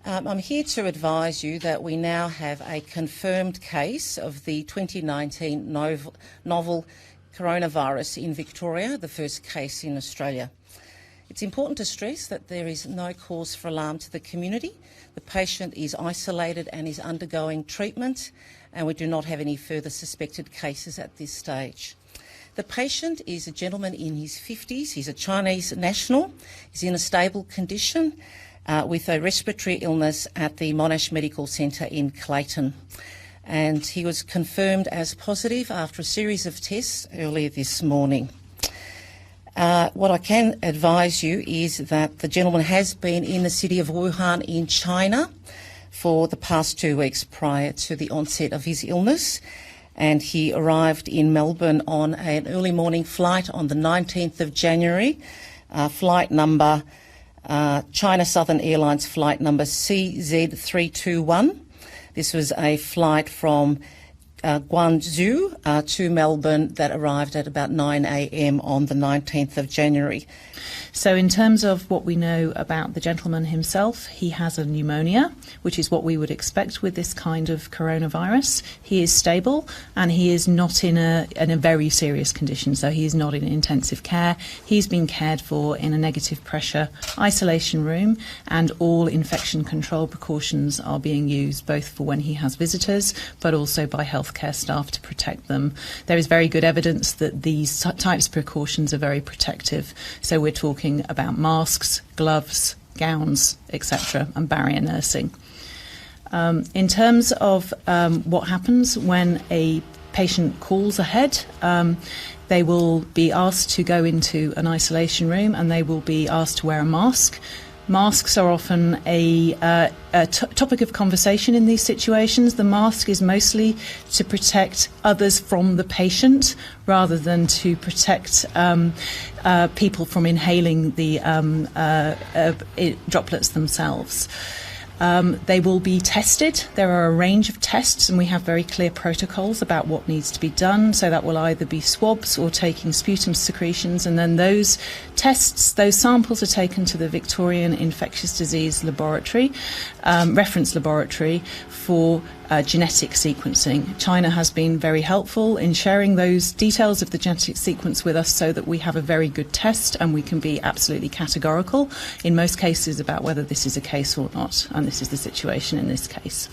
I'm here to advise you that we now have a confirmed case of the 2019 novel coronavirus in Victoria, the first case in Australia. It's important to stress that there is no cause for alarm to the community. The patient is isolated and is undergoing treatment, and we do not have any further suspected cases at this stage. The patient is a gentleman in his 50s. He's a Chinese national. He's in a stable condition with a respiratory illness at the Monash Medical Centre in Clayton. And he was confirmed as positive after a series of tests earlier this morning. What I can advise you is that the gentleman has been in the city of Wuhan in China for the past 2 weeks prior to the onset of his illness, and he arrived in Melbourne on an early morning flight on the 19th of January, flight number China Southern Airlines flight number CZ321. This was a flight from Guangzhou to Melbourne that arrived at about 9 a.m. on the 19th of January. So in terms of what we know about the gentleman himself, he has a pneumonia, which is what we would expect with this kind of coronavirus. He is stable and he is not in a very serious condition, so he is not in intensive care. He's been cared for in a negative pressure isolation room, and all infection control precautions are being used both for when he has visitors but also by healthcare staff to protect them. There is very good evidence that these types of precautions are very protective. So we're talking about masks, gloves, gowns, etc., and barrier nursing. In terms of what happens when a patient calls ahead, they will be asked to go into an isolation room and they will be asked to wear a mask. Masks are often a topic of conversation in these situations. The mask is mostly to protect others from the patient rather than to protect people from inhaling the droplets themselves. They will be tested. There are a range of tests, and we have very clear protocols about what needs to be done. So that will either be swabs or taking sputum secretions, and then those tests, those samples are taken to the Victorian Infectious Disease Laboratory, reference laboratory, for genetic sequencing. China has been very helpful in sharing those details of the genetic sequence with us so that we have a very good test and we can be absolutely categorical in most cases about whether this is a case or not, and this is the situation in this case.